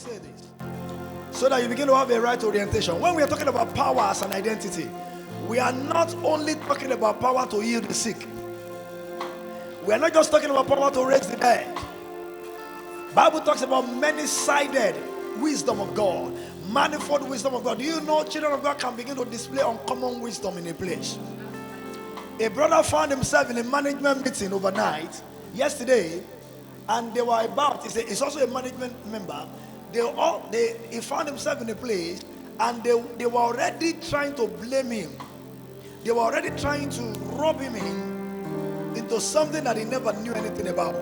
say this so that you begin to have a right orientation. When we are talking about power as an identity, we are not only talking about power to heal the sick. We are not just talking about power to raise the dead. Bible talks about many-sided wisdom of God, manifold wisdom of God. Do you know children of God can begin to display uncommon wisdom in a place? A brother found himself in a management meeting overnight yesterday, and they were about, he's also a management member. He found himself in a place, and they were already trying to blame him. They were already trying to rob him into something that he never knew anything about.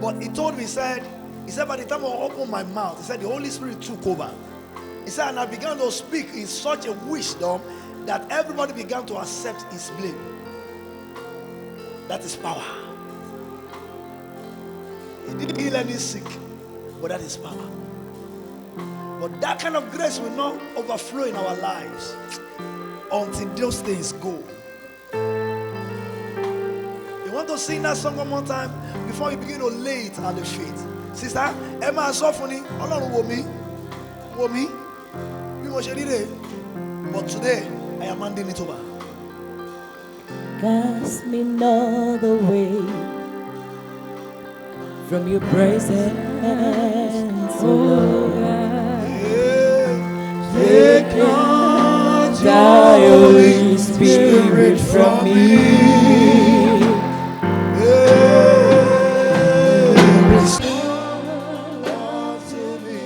But he told me, he said by the time I opened my mouth, he said the Holy Spirit took over. He said, and I began to speak in such a wisdom that everybody began to accept his blame. That is power. He didn't heal any sick, but that is power. But that kind of grace will not overflow in our lives until those things go. You want to sing that song one more time before you begin to lay it at the feet? Sister, Emma Sofoni, Ọlọ́run wò mí, bí mo ṣe rí rè. But today, I am handing it over. Cast me not away from your presence, oh Lord. Take not Thy Holy Spirit from me. Restore love to me,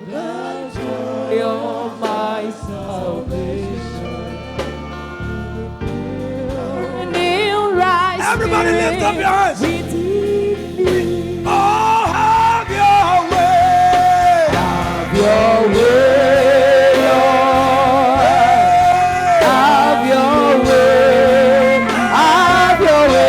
The joy of my salvation. New rise. Everybody lift up your hands. Within me. Oh, have your way. Have your way, Lord. Have your way. Have your way.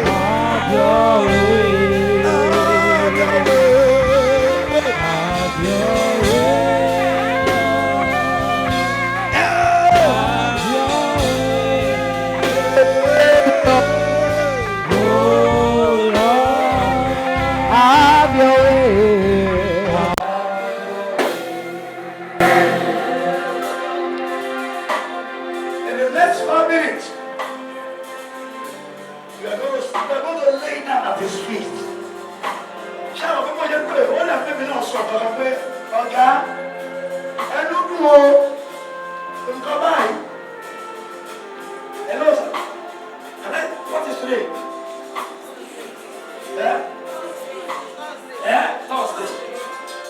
Have your way. Have your Oh Lord, have your way. In the next 5 minutes, we are going to lay down at his feet. Shall we go and pray? All of them now sort of pray. Okay? And look more. Come by. Hello, sir. What is today? Yeah? Yeah? Thursday.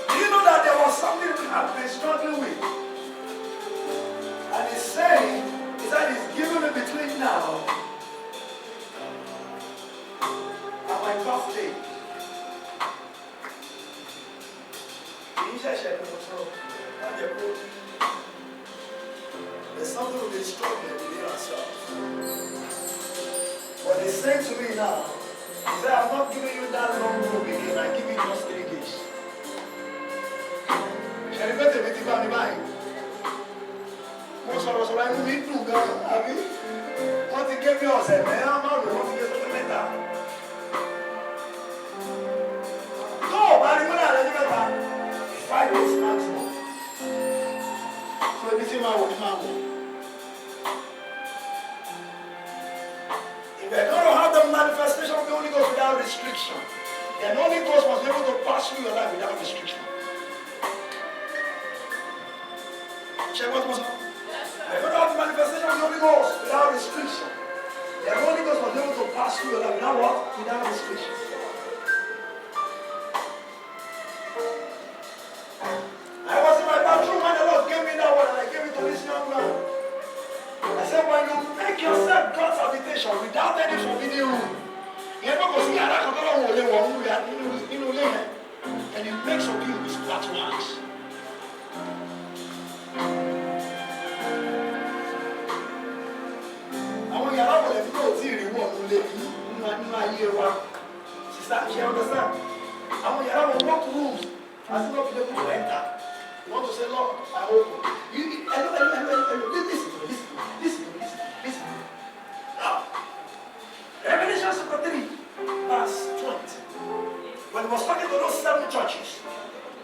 Do you know that there was something we have been struggling with? And he's saying, he said he's giving me between now and my birthday. There's something we've been struggling within ourselves. But he's saying to me now, he said, I'm not giving you that long rope again, I give you just 3 days. Shall we go to the family mind? Most of us are like, we do go, have you? What he gave me, I said, man, I'm not going to get something like that. No, but I'm going to 5 days maximum. So, this is my work. If you're going to have the manifestation of the Holy Ghost without restriction, then the Holy Ghost must be able to pass through your life without restriction. Check what was on. If you're going to have the manifestation of the Holy Ghost without restriction, the Holy Ghost must be able to pass through your life without what? Without restriction. I was in my bathroom when the Lord gave me that word and I gave it to this young man. I said, when you make yourself God's habitation without any forbidden rule, you're not going to see and it makes of you with flat hands. I want you to know the reward sister, she understand. I want you to walk rules as not be able to enter. You want to say, Lord, I hope you listen. Now, he was talking to those 7 churches.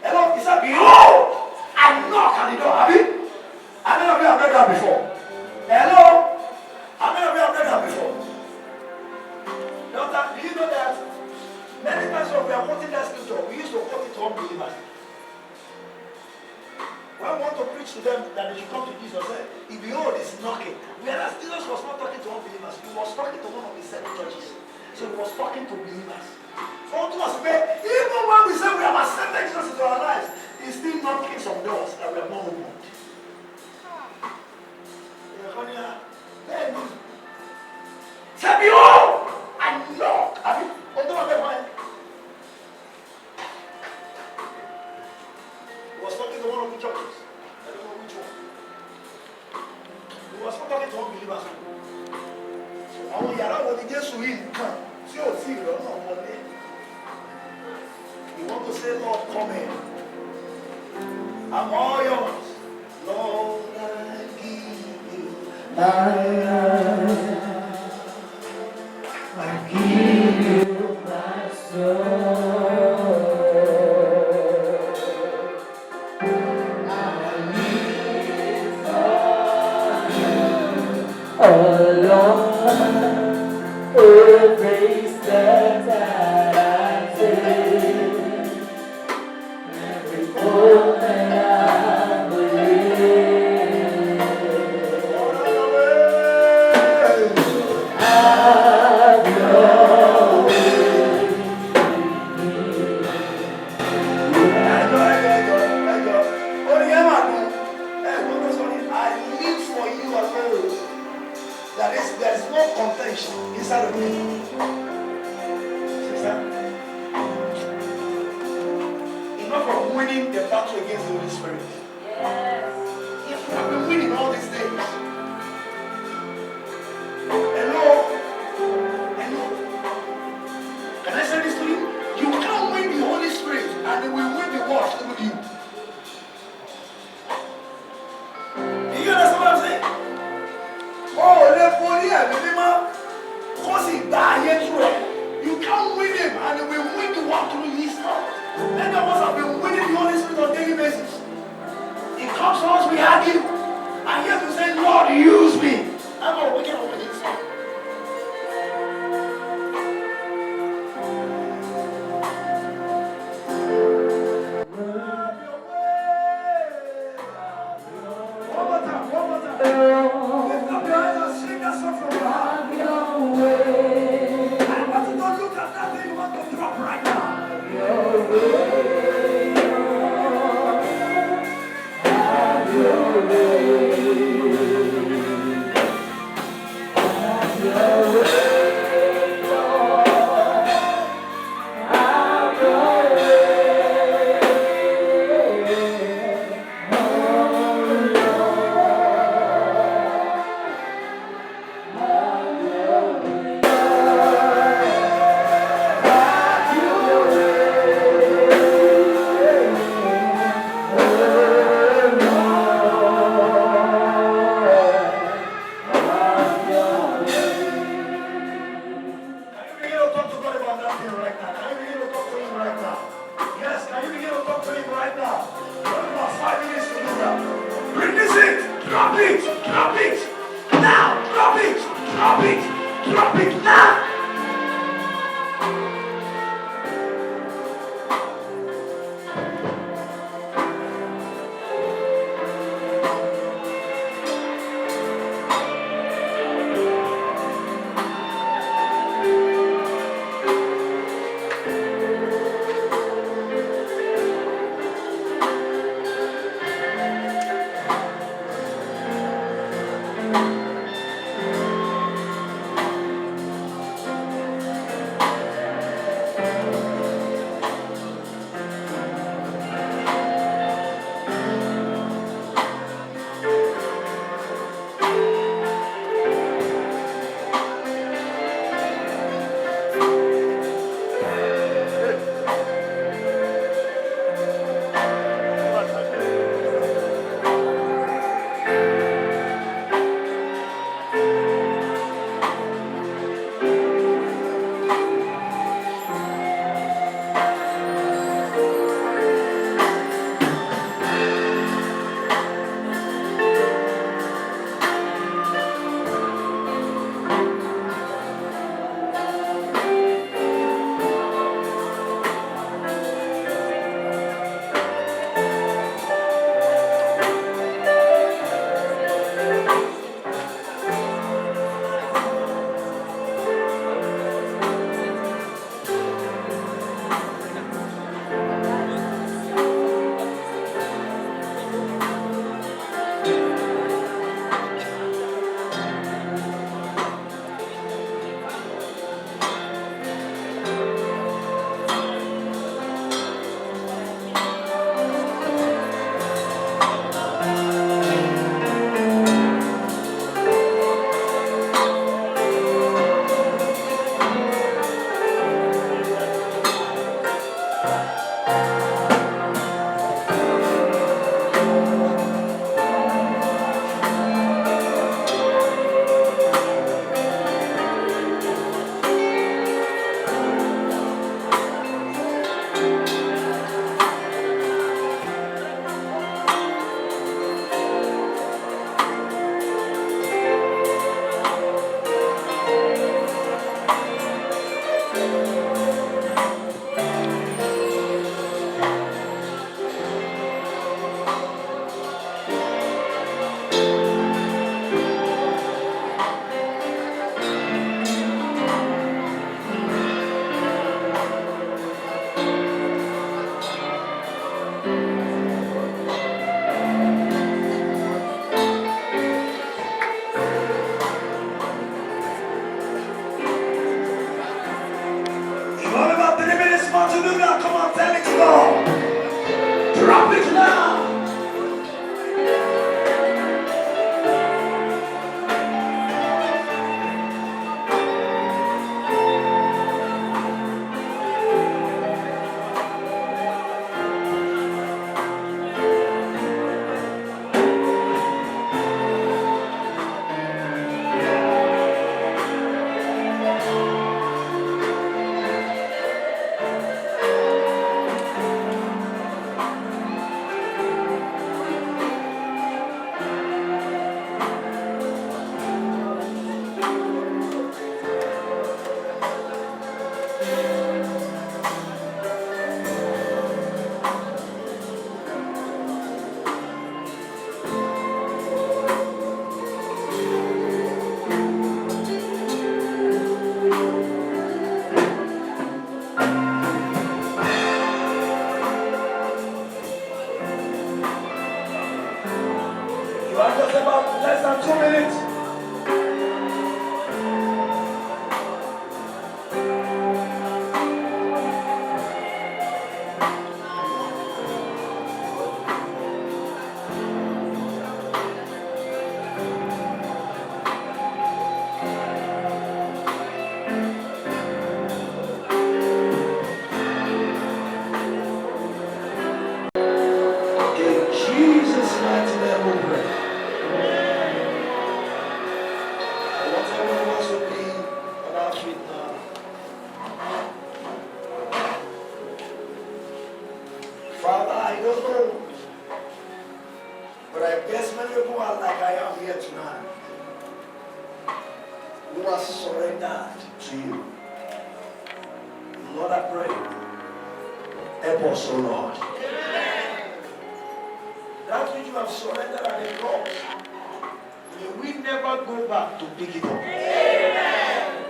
Hello, he said, behold, I knock at the door. Have you? How many of you have read that before? Hello? How many of you have read that before? Doctor, do you know that many times when we are quoting that scripture, we used to quote it to unbelievers. When we want to preach to them that they should come to Jesus, if behold is knocking. Whereas Jesus was not talking to unbelievers, he was talking to one of the 7 churches. So he was talking to believers. So to us, even when we say we have accepted Jesus into our lives, he's still knocking some doors that we have not opened. Say, behold, I knock. Have you? He was talking to one of the churches. I don't know which one. He was not talking to unbelievers. So, àwọn yàrá wo ni Jésù yìí nǹkan tí ò tí ì lọ́nà wọlé. You want to say, Lord, come in. I'm all yours. Lord, I give you my life. I give you my soul. I live for you. Oh Lord, every step that I take, every moment I believe, have your way in me. I live for you alone. There is no contention inside of me. Sister, enough of winning the battle against the Holy Spirit. Yes. If you have been winning all these days, hello. Can I say this to you? You can't win the Holy Spirit and it will win the world through you. Do you understand what I'm saying? Oh, you can't win him and he will win the world through his love. Many of us have been winning the Holy Spirit on a daily basis. It comes to us, we argue, and yet we say, Lord, use me. I'm not waking up with it. One more time. Lift up your hands and sing that song from your heart. I want you to look at that thing you want to drop right now. are just about less than 2 minutes. Jesus' mighty name we pray. I want everyone of us to be on our feet now. Father, I don't know, but I guess many people are like I am here tonight, who are surrendered to you. Lord, I pray, help us, O Lord. That which you have surrendered at the cross, may we never go back to pick it up. Amen.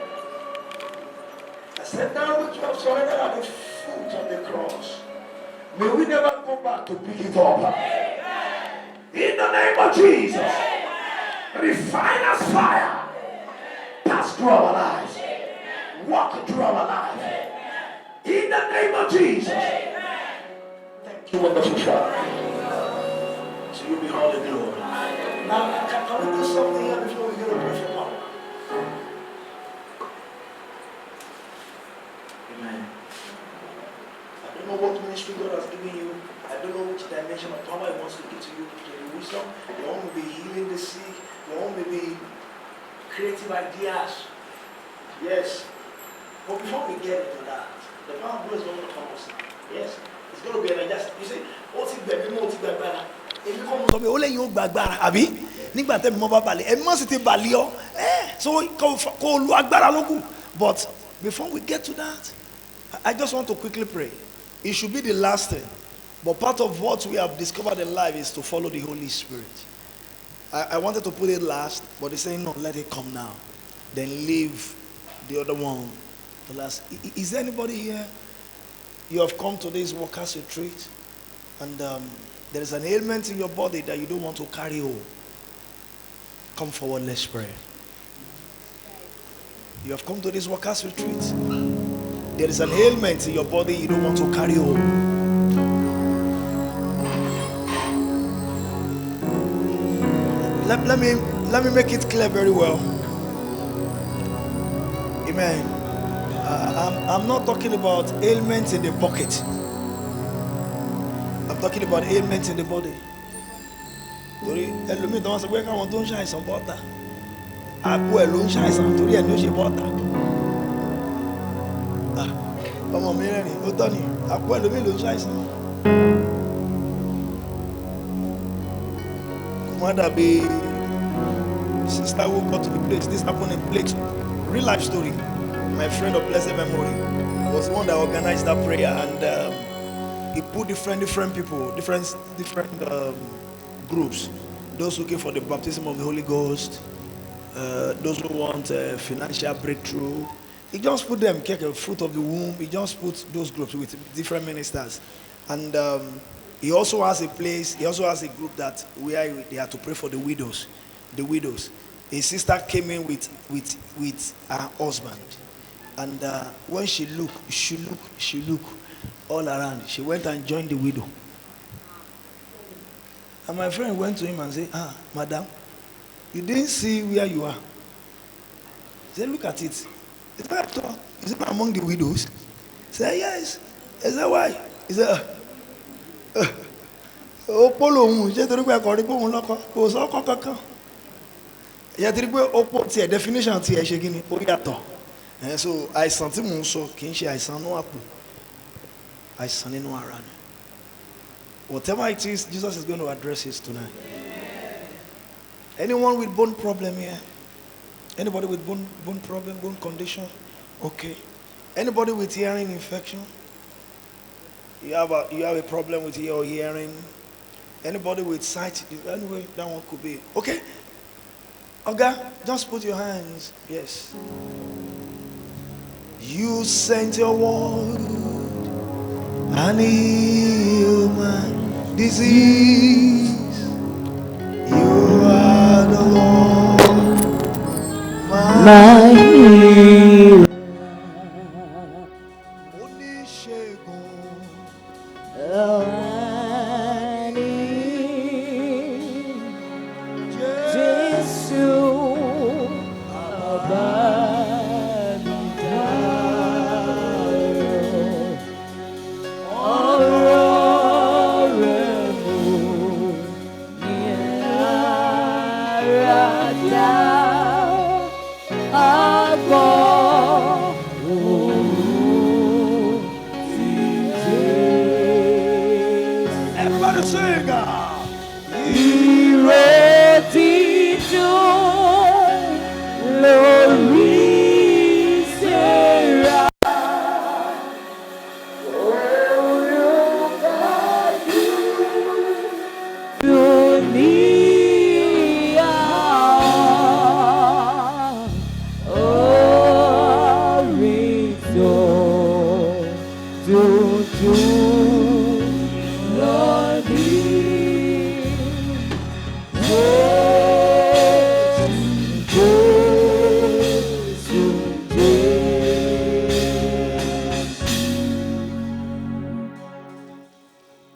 I said that which you have surrendered at the foot of the cross, may we never go back to pick it up. Amen. In the name of Jesus, amen. Refine us fire, pass through our lives, walk through our lives. In the name of Jesus. Amen. Thank you, wonderful Father. You be all the glory. Now, can we do something here before we get a pray for God? Amen. I don't know what ministry God has given you. I don't know which dimension of power He wants to give to you. To the wisdom. Your own may be healing the sick. Your own may be creative ideas. Yes. But before we get into that, the power of God is going to come us now. Yes. It's going to be energized. You see, what's it baby? What's it baby? Èmi kò mọ̀ sọ pé ó lẹ́yìn ó gbàgbára àbí nígbà tẹ́mi mọ́ bá balẹ̀ ẹ̀mí mọ́ sì ti balẹ̀ ọ́ so kò lu agbára lókù. But before we get to that, I just want to quickly pray. It should be the last thing, but part of what we have discovered in life is to follow the Holy Spirit. I wanted to put it last, but he's saying no, let it come now, then leave the other one the last. Is there anybody here? You have come to this workers retreat and there is an ailment in your body that you don't want to carry home. Come forward, let's pray. You have come to this workers retreat. There is an ailment in your body you don't want to carry home. Let me make it clear very well. Amen. I'm not talking about ailments in the pocket. I'm talking about ailments in the body. Torí ẹlòmíì tó wọ́n sọ pé káwọn tó ń ṣàìsàn bọ́tà àpò ẹ̀ ló ń ṣàìsàn torí ẹ̀ ló ṣe bọ́tà. Ọmọ mi rẹ́rìn ó tọ́ ni àpò ẹlòmíì ló ń ṣàìsàn. Kò má dàbí sister who got to the place. This happened in place. Real life story. My friend of blessed memory was the one that organized that prayer, and he put different people, different groups. Those looking for the baptism of the Holy Ghost, those who want financial breakthrough. He just put them, fruit of the womb. He just put those groups with different ministers, and he also has a place. He also has a group that where they have to pray for the widows. The widows. His sister came in with her husband, and when she looked all around. She went and joined the widow. And my friend went to him and said, madam, you didn't see where you are. He said, look at it. Is it among the widows? He said, yes. He said, why? He said, definition so I sent him so I no whatever it is, Jesus is going to address it tonight. Anyone with bone problem here? Anybody with bone problem, bone condition? Okay. Anybody with hearing infection? You have a problem with your hearing? Anybody with sight? Anyway, that one could be. Okay. Okay, just put your hands. Yes. You sent your word and heal my disease. You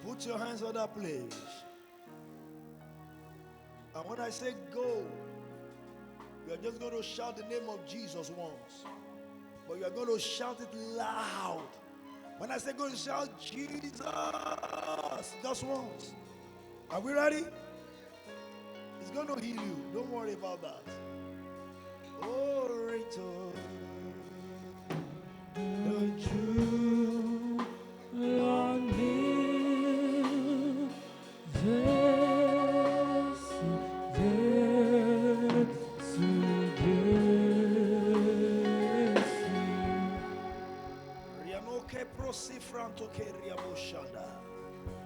Put your hands on that place. And when I say go, you are just going to shout the name of Jesus once. But you are going to shout it loud. When I say go, you shout Jesus just once. Are we ready? It's going to heal you. Don't worry about that. Oh, return the true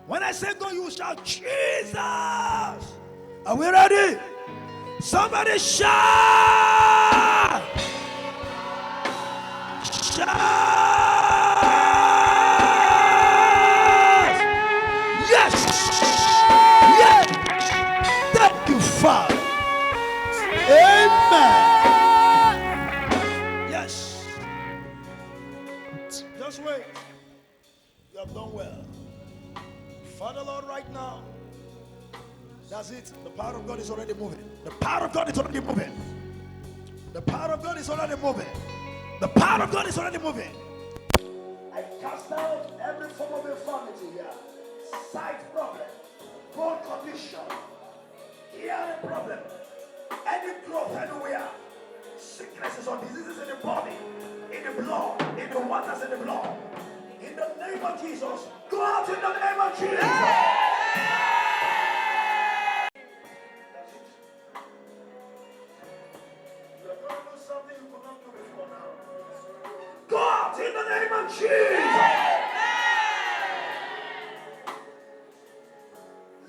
when I say go, you shout Jesus. Are we ready? Somebody shout! Shout! Yes! Yes! Thank you, Father. Amen. Yes. Just wait. You have done well. Father, Lord, right now. That's it. The power of God is already moving. The power of God is already moving. The power of God is already moving. The power of God is already moving. I cast out every form of infirmity here. Sight problem, bone condition, hearing problem, any growth anywhere, sicknesses or diseases in the body, in the blood, in the waters in the blood. In the name of Jesus, go out in the name of Jesus. Go out in the name of Jesus.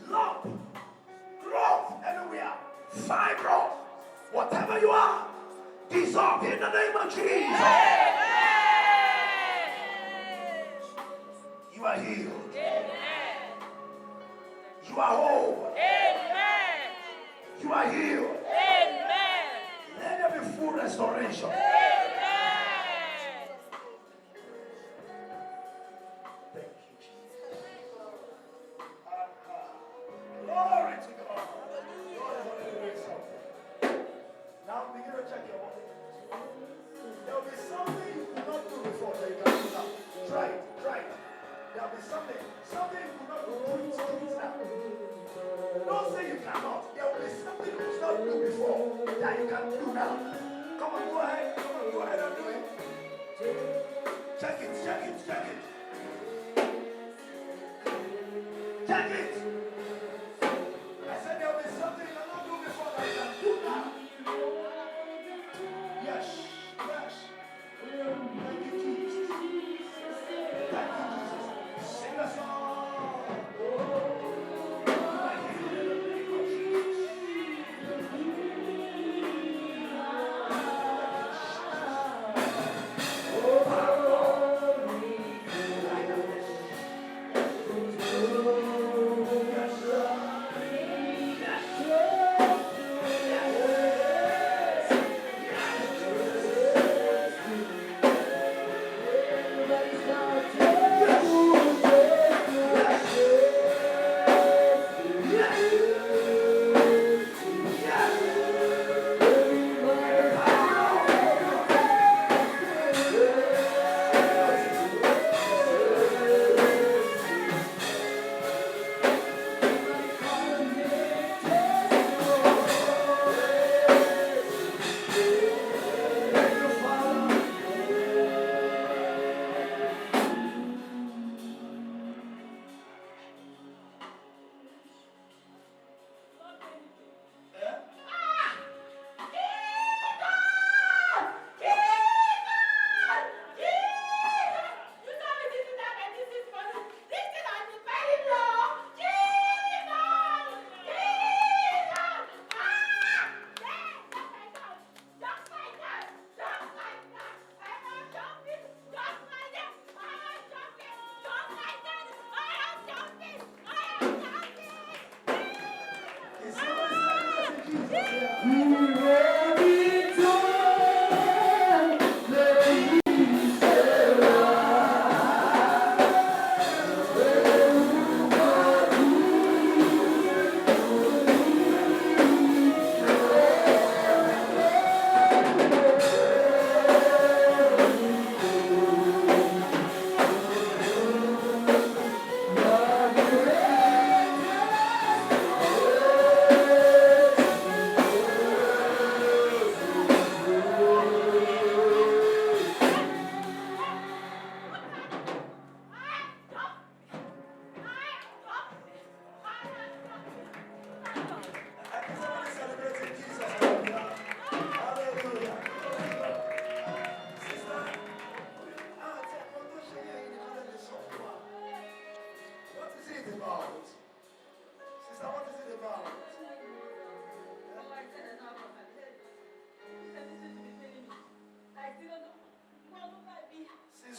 Lump, growth anywhere, fibro, whatever you are, dissolve in the name of Jesus. You are healed. You are whole. You are healed. Let there be full restoration. Glory to God. Now begin to check your body. There will be something you could not do before that you can do now. Try it. There will be something you could not do now. Don't say you cannot. There will be something you could not do before that you can do now. Come on, go ahead and do it. Check it. Check it. I said there will be something you cannot do before that you can do now. Yes. Thank you, Jesus. Sing a song.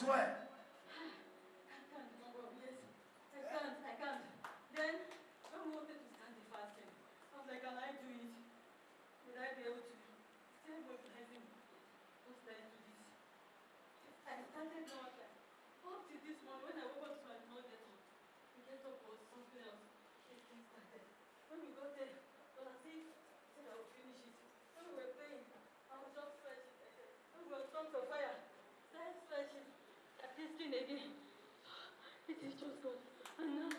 Swear. I can't. Then, when we wanted to start the fasting, I was like, can I do it? Would I be able to still recognizing what I do this? I started not like, up to this morning, when I woke up to my mouth, the get up was something else. This thing started. When we got there, well, I said I would finish it. When we were praying, I was just stretching. When we were tongues of fire, started stretching. Like this thing again. It is just God. And now,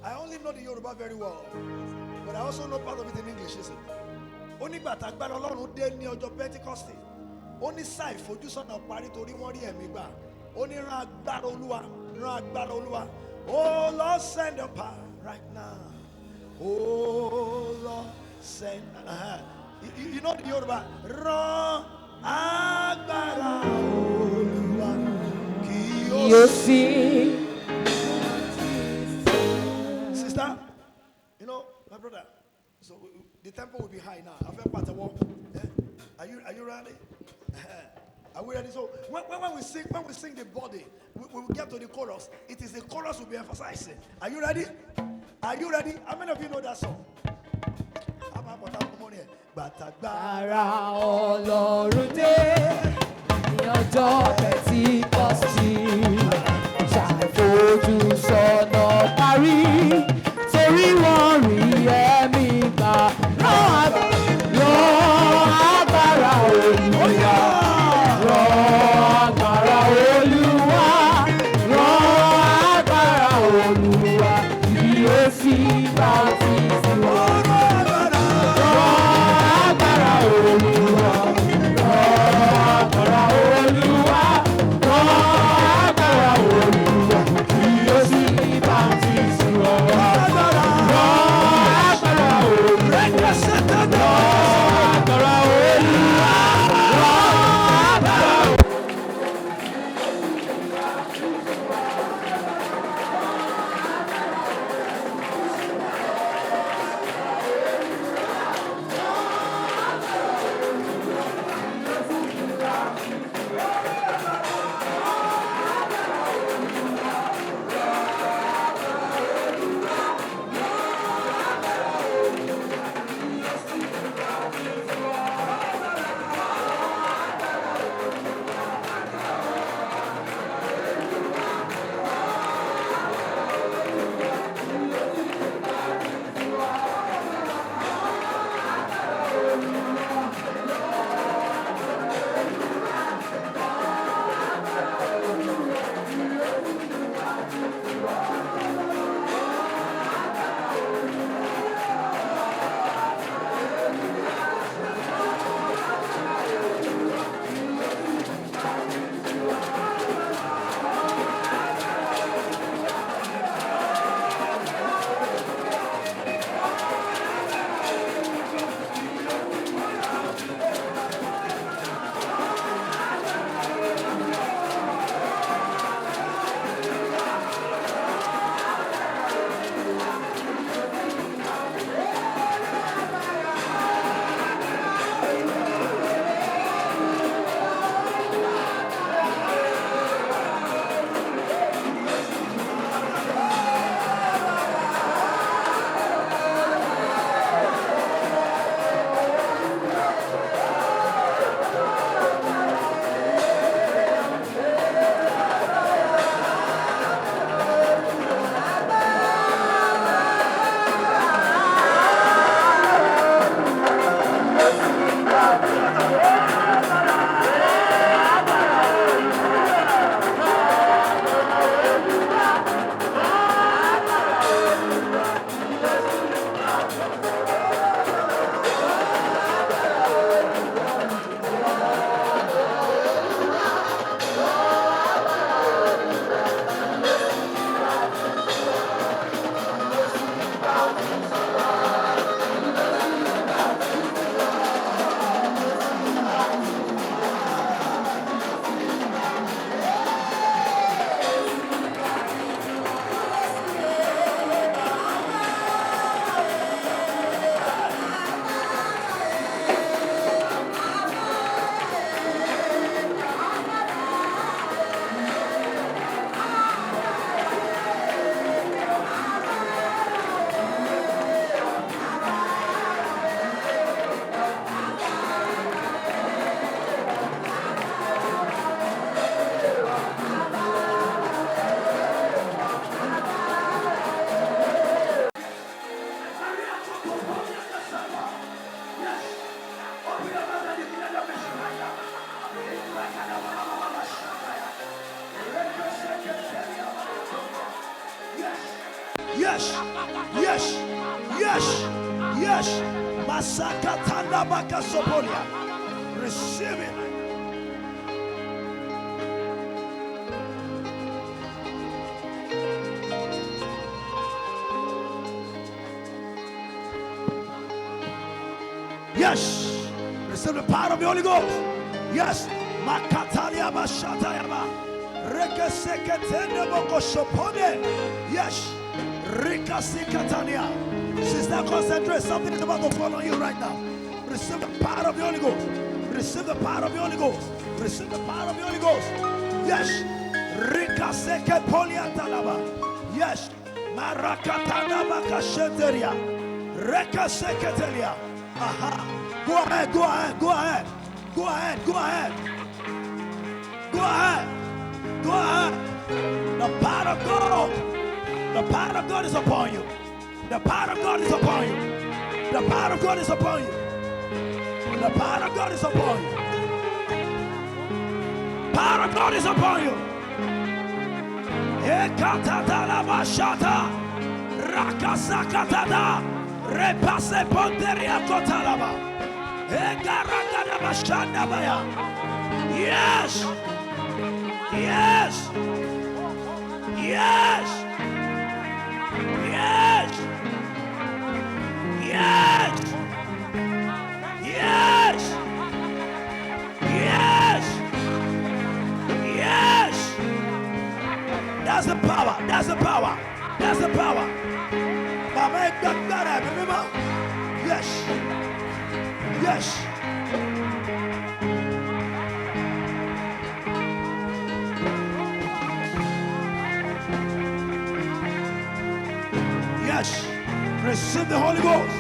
I only know the Yoruba very well, but I also know part of it in English, isn't it? Only but agbára Ọlọ́run dé ní ọjọ́ Pentecost. Only sáì fojúsọ́nà parí torí wọ́n rí ẹ̀mí gbà. Only rán agbára Olúwa, rán agbára Olúwa. Oh Lord, send your power right now. Oh Lord, send. You know the Yoruba. Rán agbára Olúwa. Kí o sí. Sister, you know, my brother, so the tempo will be high now. I feel part of what? Are you ready? Are we ready? So when we sing the body, we will get to the chorus. It is the chorus we'll be emphasizing. Are you ready? Are you ready? How many of you know that song? Gbàtàgbàrà Ọlọ́run dé ní ọjọ́ Pẹ́ntíkọ́sì, ṣàìfojúsọ́nà parí torí wọ́n rí ẹ̀mí gbà. Rán agbára Olúwa, rán agbára Olúwa, rán agbára Olúwa, kí ó sì bá ti sí wọn. Olúwa, rán agbára Olúwa, rán Yes, yes, yes, yes. Masakatana Bakasopolia. Receive it. Yes. Receive the power of the Holy Ghost. Yes. Makatalia Mashatayama. Rekeseketene Bokosopone. Yes. Rikasikatania. Sister, concentrate. Something is about to fall on you right now. Receive the power of the Holy Ghost. Receive the power of the Holy Ghost. Receive the power of the Holy Ghost. Yes. Rikaseke poliatalaba. Yes. Marakatana bakasheteria. Rekaseketelia. Aha. Go ahead, go ahead, go ahead. Go ahead, go ahead. Go ahead. Go ahead. The power of God. The power of God is upon you. The power of God is upon you. The power of God is upon you. The power of God is upon you. Power of God is upon you. Ekatata bashata. Rakasakatada. Repase ponteria kotalaba. Egaragada bashanda baya. Yes. Yes. Yes. Yes. Yes. Yes. Yes. Yes. That's the power. That's the power. That's the power. Yes. Yes. Yes. Receive the Holy Ghost.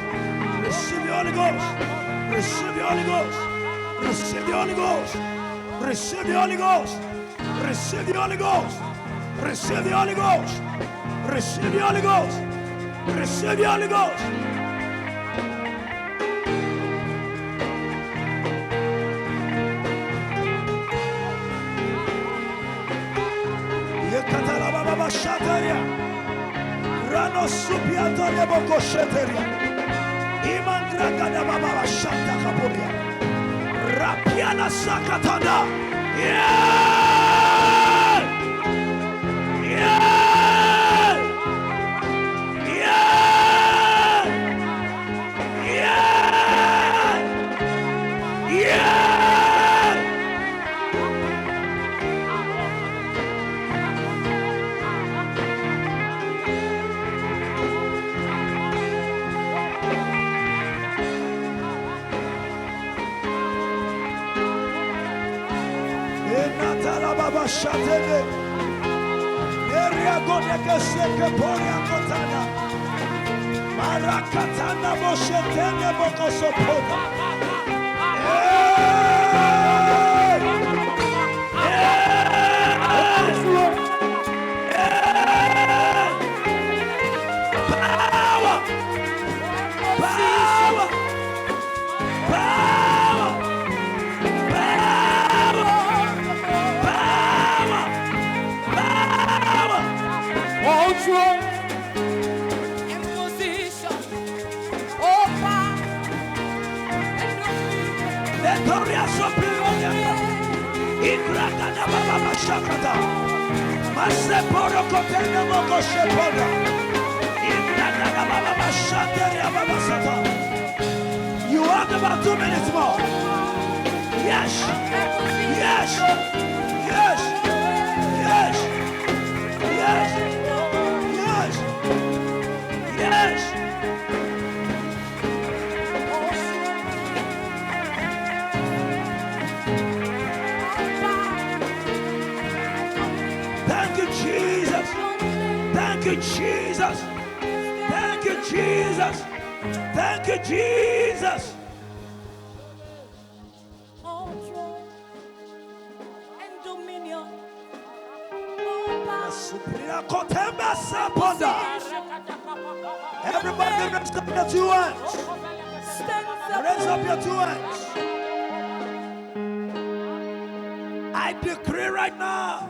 Receive the Holy Ghost. Receive the Holy Ghost. Receive the Holy Ghost. Receive the Holy Ghost. Receive the Holy Ghost. Receive the Holy Ghost. Receive the Holy Ghost. Receive the Holy Ghost. Yekatalababa shataria. Rano supiatoria boko sheteria. Imangragada baba shanta kapuria. Rapiana sakatana. Yeah! Yeah! Yeah! Yeah! Yeah! Baba Shatele, Eria Godeka Seke Poria Kotana, Marakatana Moshetene Bokosopota. Power! Power! Power! Toria Sopironia. Ikragana Baba Shakata. Maseporo Kotenda Moko Shepoda. Ikragana Baba Shanteria Baba Sata. You have about 2 minutes more. Yes. Yes. Yes. Yes. Yes. Yes. Yes. Thank you, Jesus. Thank you, Jesus. Thank you, Jesus. Thank you, Jesus. All throne and dominion. Everybody raise up your 2 hands. Raise up your 2 hands. I decree right now,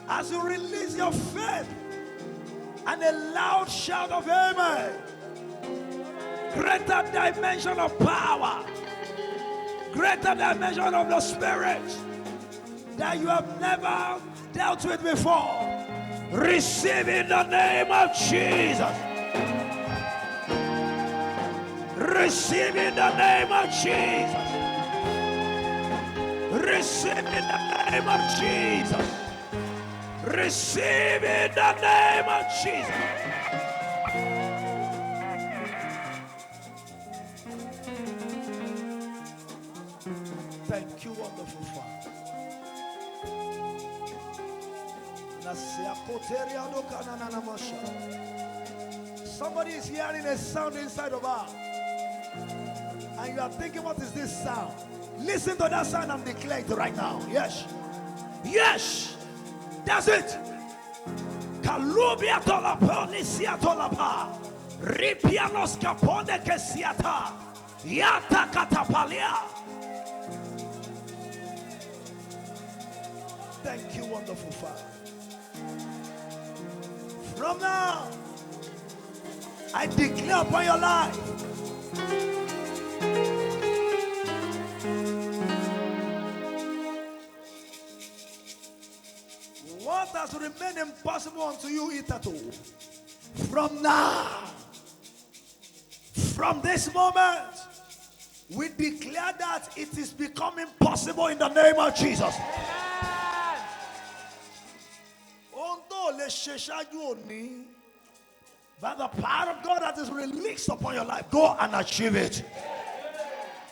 as you release your faith and a loud shout of amen, greater dimension of power, greater dimension of the spirit that you have never dealt with before, receive in the name of Jesus. Receive in the name of Jesus. Receive in the name of Jesus. Receive in the name of Jesus. Thank you, wonderful Father. Somebody is hearing a sound inside of us, and you are thinking, what is this sound? Listen to that sound I'm declaring right now. Yes. Yes. That's it. Kalubia tolapa, nisia tolapa. Ripianos capone que siata. Yata katapalia. Thank you, wonderful Father. From now, I declare upon your life, what has remained impossible unto you hitherto, from now, from this moment, we declare that it is becoming possible in the name of Jesus. By the power of God that is released upon your life, go and achieve it.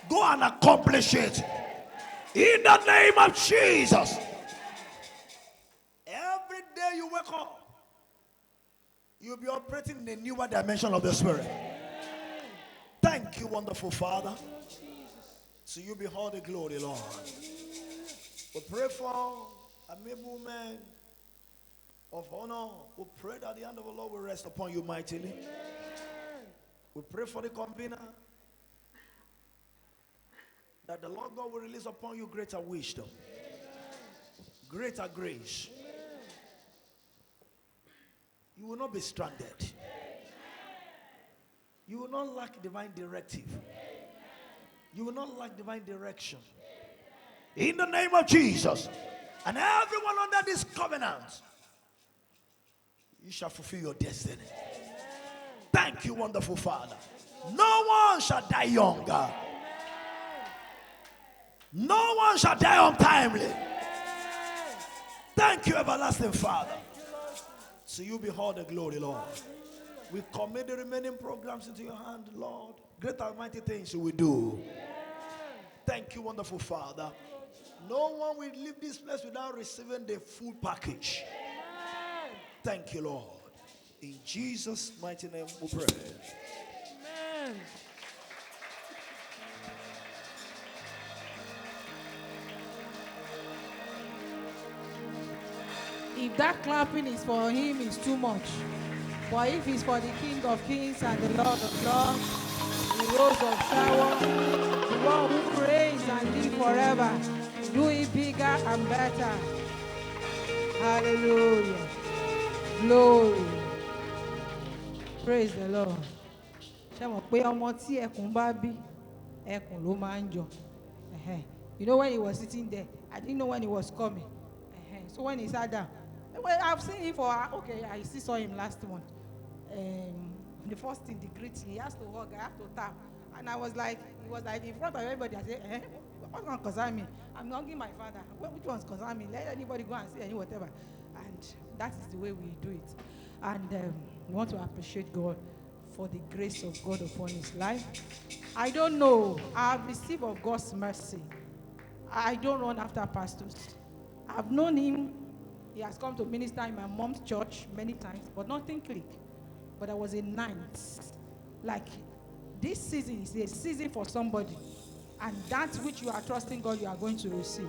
Go and accomplish it. In the name of Jesus. Every day you wake up, you'll be operating in a newer dimension of the Spirit. Thank you, wonderful Father. To you be all the glory, Lord. We pray for amiable men of honor. We pray that the hand of the Lord will rest upon you mightily. We pray for the convener, that the Lord God will release upon you greater wisdom, greater grace. You will not be stranded. You will not lack divine directive. You will not lack divine direction. In the name of Jesus. And everyone under this covenant, you shall fulfill your destiny. Thank you, wonderful Father. No one shall die younger. No one shall die untimely. Thank you, everlasting Father. So you be all the glory, Lord. We commit the remaining programs into your hand, Lord. Great and mighty things you will do. Thank you, wonderful Father. No one will leave this place without receiving the full package. Thank you, Lord. In Jesus' mighty name we pray. Amen. If that clapping is for him, it's too much. But if it's for the King of Kings and the Lord of Lords, the Rose of Sharon, the one who reigns and lives forever, do it bigger and better. Hallelujah. Glory. Praise the Lord. Ṣé mọ̀ pé ọmọ tí ẹkùn bá bí ẹkùn ló máa ń jọ. You know, when he was sitting there, I didn't know when he was coming. So when he sat down, well, I've seen him for, okay, I still saw him last month. The first thing, the greeting, he has to hug, I have to tap. And I was like, he was like in front of everybody. I said, what's going to concern me? I'm hugging my father. Which one's concern me? Let anybody go and say any whatever. And that is the way we do it. And we want to appreciate God for the grace of God upon his life. I don't know. I've received of God's mercy. I don't run after pastors. I've known him. He has come to minister in my mom's church many times, but nothing clicked. But there was a night. Like, this season is a season for somebody. And that which you are trusting God, you are going to receive.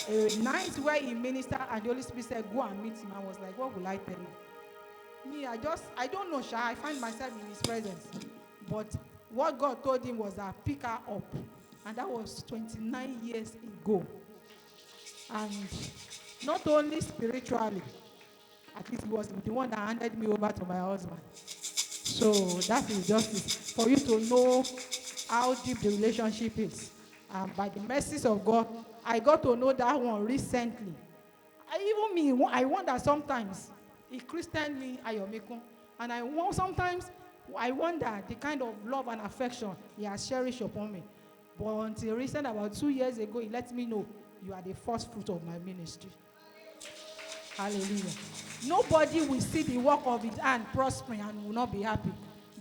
A night where he ministered and the Holy Spirit said, go and meet him. I was like, what will I tell you? Me, I don't know, Sha. I find myself in his presence. But what God told him was that pick her up. And that was 29 years ago. And not only spiritually, at least he was the one that handed me over to my husband. So that is just it. For you to know how deep the relationship is. And by the mercies of God, I got to know that one recently. I wonder sometimes, he christened me Ayomekun. And sometimes I wonder the kind of love and affection he has cherished upon me. But until recent, about 2 years ago, he let me know you are the first fruit of my ministry. Hallelujah. Nobody will see the work of his hand prospering and will not be happy.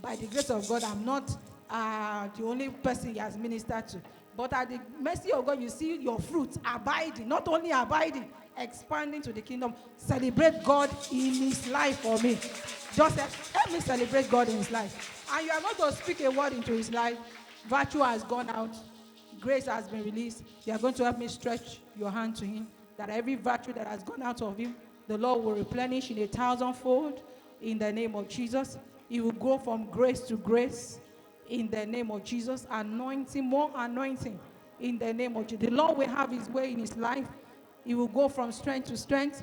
By the grace of God, I'm not the only person he has ministered to. But at the mercy of God, you see your fruits abiding, not only abiding, expanding to the kingdom. Celebrate God in his life for me. Just help me celebrate God in his life. And you are not going to speak a word into his life. Virtue has gone out. Grace has been released. You are going to help me stretch your hand to him, that every virtue that has gone out of him, the Lord will replenish in 1,000-fold in the name of Jesus. He will go from grace to grace in the name of Jesus. Anointing, more anointing in the name of Jesus. The Lord will have his way in his life. He will go from strength to strength.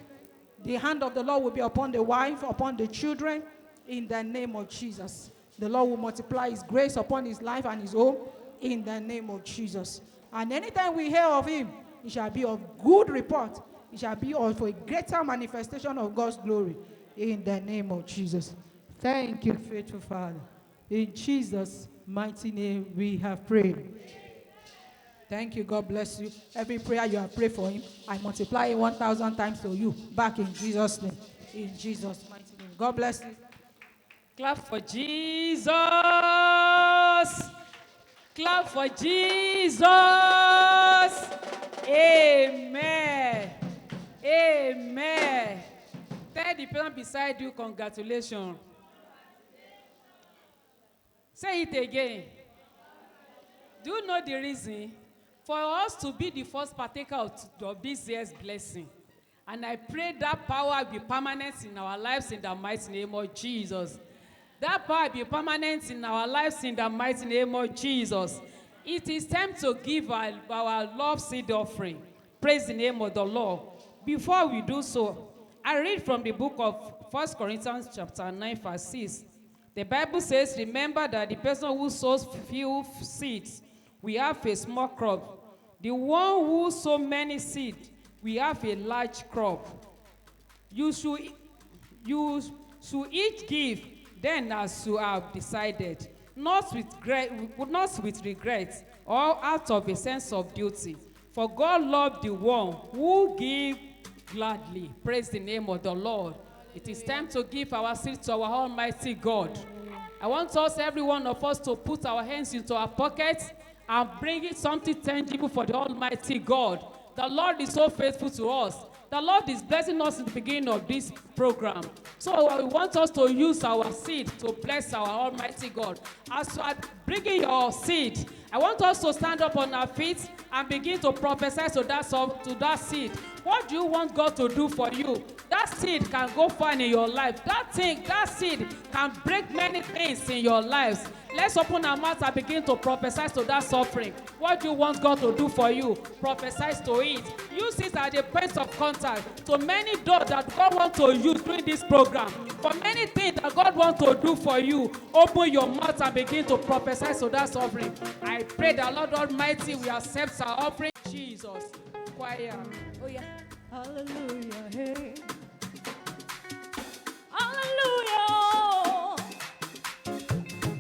The hand of the Lord will be upon the wife, upon the children in the name of Jesus. The Lord will multiply his grace upon his life and his home in the name of Jesus. And anytime we hear of him, it shall be of good report. It shall be of a greater manifestation of God's glory in the name of Jesus. Thank you, faithful Father. In Jesus' mighty name we have prayed. Thank you. God bless you. Every prayer you have prayed for him, I multiply it 1,000 times to you. Back in Jesus' name. In Jesus' mighty name. God bless you. Clap for Jesus. Clap for Jesus. Amen. Amen. Tell the person beside you, congratulations. Say it again. Do you know the reason? For us to be the first partaker of this year's blessing. And I pray that power be permanent in our lives in the mighty name of Jesus. That power be permanent in our lives in the mighty name of Jesus. It is time to give our love seed offering. Praise the name of the Lord. Before we do so, I read from the book of 1 Corinthians chapter 9, verse 6. The Bible says, remember that the person who sows few seeds, we have a small crop. The one who sows many seeds, we have a large crop. You should each give then as you have decided, not with regret or out of a sense of duty. For God loved the one who give gladly. Praise the name of the Lord. It is time to give our seed to our Almighty God. I want us, every one of us, to put our hands into our pockets and bring it something tangible for the Almighty God. The Lord is so faithful to us. The Lord is blessing us in the beginning of this program. So we want us to use our seed to bless our Almighty God. As you are bringing your seed, I want us to stand up on our feet and begin to prophesy to that seed. What do you want God to do for you? That seed can go far in your life. That seed can break many things in your lives. Let's open our mouths and begin to prophesy to that suffering. What do you want God to do for you? Prophesy to it. Use it as a point of contact to many doors that God wants to use during this program. For many things that God wants to do for you, open your mouth and begin to prophesy to that suffering. I pray that Lord Almighty will accept our offering. Jesus. Choir. Oh yeah. Hallelujah. Hey. Hallelujah.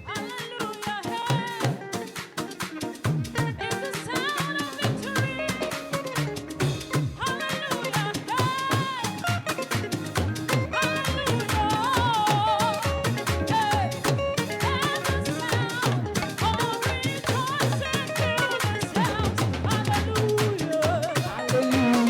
Hallelujah. Hey. It's the sound of victory. Hallelujah. Hey. Hallelujah. Hey. And the sound of rejoicing fill this house. Hallelujah. Hallelujah.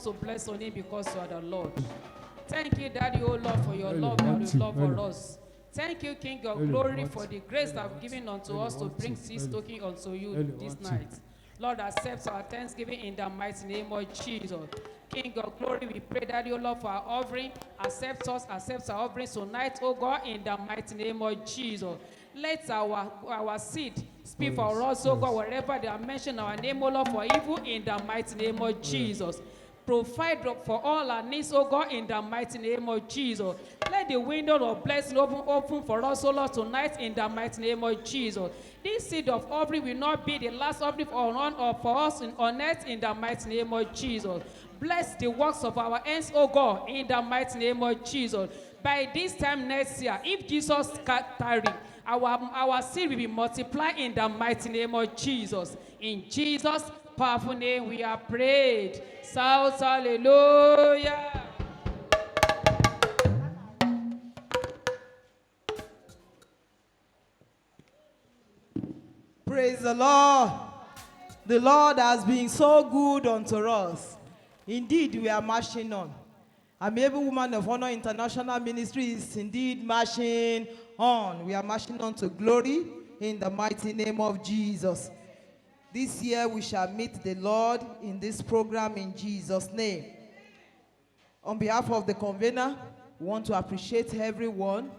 To bless your name because you are the Lord. Thank you, Daddy, oh Lord, for your love and your love for us. Thank you, King of glory, for the grace that you've given unto us to bring this token unto you this night. Lord, accept our thanksgiving in the mighty name of Jesus. King of glory, we pray, Daddy, oh Lord, for our offering. Accept us, accept our offering tonight, oh God, in the mighty name of Jesus. Let our seed speak for us, oh God, wherever they are mentioning our name, oh Lord, for evil, in the mighty name of Jesus. Provide for all our needs, oh God, in the mighty name of Jesus. Let the window of blessing open for us, oh Lord, tonight, in the mighty name of Jesus. This seed of offering will not be the last offering for us on earth, in the mighty name of Jesus. Bless the works of our hands, oh God, in the mighty name of Jesus. By this time next year, if Jesus tarry, our seed will be multiplied in the mighty name of Jesus. In Jesus' powerful name we are prayed. Shout hallelujah. Praise the Lord. The Lord has been so good unto us. Indeed, we are marching on. Amiable Woman of Honor International Ministry is indeed marching on. We are marching on to glory in the mighty name of Jesus. This year we shall meet the Lord in this program in Jesus' name. On behalf of the convener, we want to appreciate everyone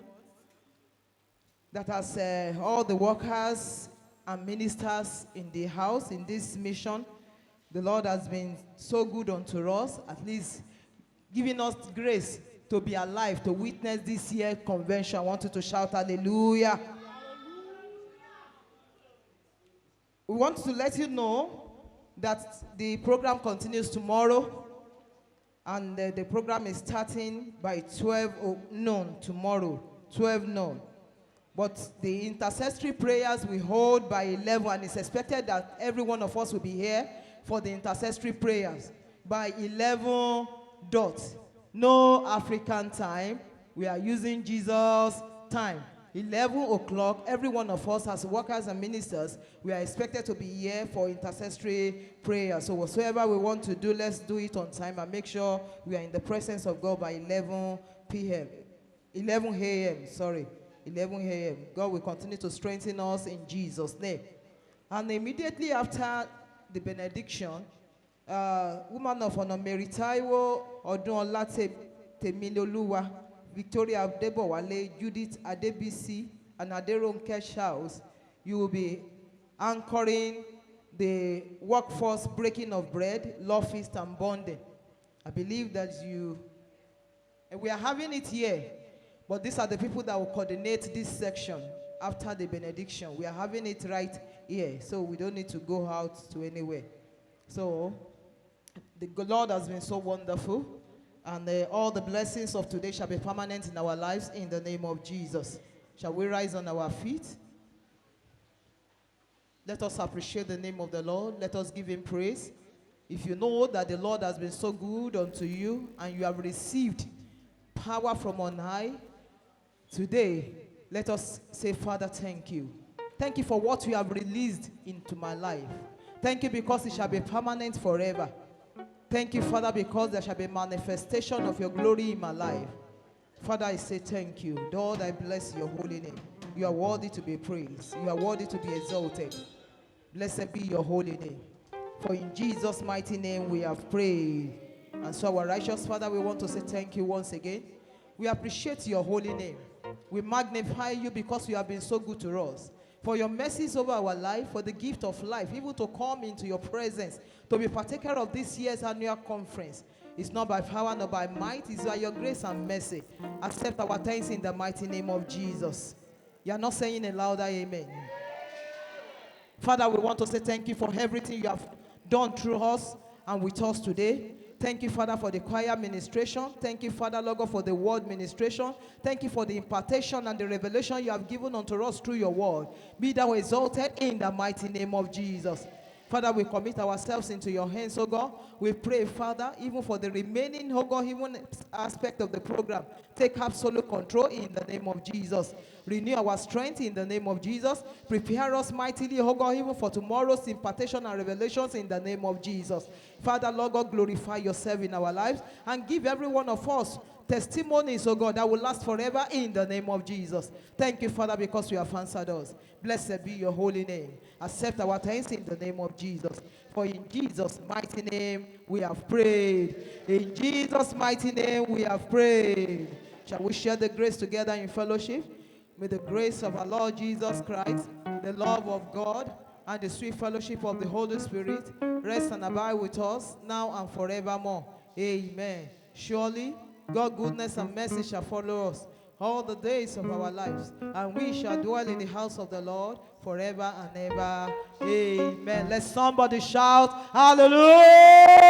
that has all the workers and ministers in the house in this mission. The Lord has been so good unto us, at least giving us grace to be alive, to witness this year's convention. I want you to shout hallelujah. We want to let you know that the program continues tomorrow, and the program is starting by 12 noon tomorrow, 12 noon. But the intercessory prayers we hold by 11, and it's expected that every one of us will be here for the intercessory prayers by 11 dot. No African time. We are using Jesus' time. 11 o'clock, every one of us as workers and ministers, we are expected to be here for intercessory prayer. So whatsoever we want to do, let's do it on time and make sure we are in the presence of God by 11 p.m. 11 a.m., sorry. 11 a.m. God will continue to strengthen us in Jesus' name. And immediately after the benediction, woman of honor Mary Taiwo, Odunla Temiloluwa, Victoria Debowale, Judith Adebisi, and Aderonke Charles, you will be anchoring the workforce breaking of bread, love feast, and bonding. I believe that we are having it here, but these are the people that will coordinate this section after the benediction. We are having it right here, so we don't need to go out to anywhere. So, the Lord has been so wonderful, and all the blessings of today shall be permanent in our lives in the name of Jesus. Shall we rise on our feet? Let us appreciate the name of the Lord. Let us give him praise. If you know that the Lord has been so good unto you and you have received power from on high, today, let us say, Father, thank you. Thank you for what you have released into my life. Thank you because it shall be permanent forever. Thank you, Father, because there shall be manifestation of your glory in my life. Father, I say thank you. Lord, I bless your holy name. You are worthy to be praised. You are worthy to be exalted. Blessed be your holy name. For in Jesus' mighty name we have prayed. And so our righteous Father, we want to say thank you once again. We appreciate your holy name. We magnify you because you have been so good to us. For your mercies over our life, for the gift of life, even to come into your presence, to be partaker of this year's annual conference. It's not by power nor by might, it's by your grace and mercy. Accept our thanks in the mighty name of Jesus. You are not saying a louder amen. Father, we want to say thank you for everything you have done through us and with us today. Thank you, Father, for the choir administration. Thank you, Father, Lord God, for the word administration. Thank you for the impartation and the revelation you have given unto us through your word. Be thou exalted in the mighty name of Jesus. Father, we commit ourselves into your hands, oh God. We pray, Father, even for the remaining, oh God, even aspect of the program. Take absolute control in the name of Jesus. Renew our strength in the name of Jesus. Prepare us mightily, oh God, even for tomorrow's impartation and revelations in the name of Jesus. Father, Lord God, glorify yourself in our lives and give every one of us testimonies, oh God, that will last forever in the name of Jesus. Thank you, Father, because you have answered us. Blessed be your holy name. Accept our thanks in the name of Jesus. For in Jesus' mighty name we have prayed. In Jesus' mighty name we have prayed. Shall we share the grace together in fellowship? May the grace of our Lord Jesus Christ, the love of God, and the sweet fellowship of the Holy Spirit rest and abide with us now and forevermore. Amen. Surely, God's goodness and mercy shall follow us all the days of our lives, and we shall dwell in the house of the Lord forever and ever. Amen. Let somebody shout, hallelujah!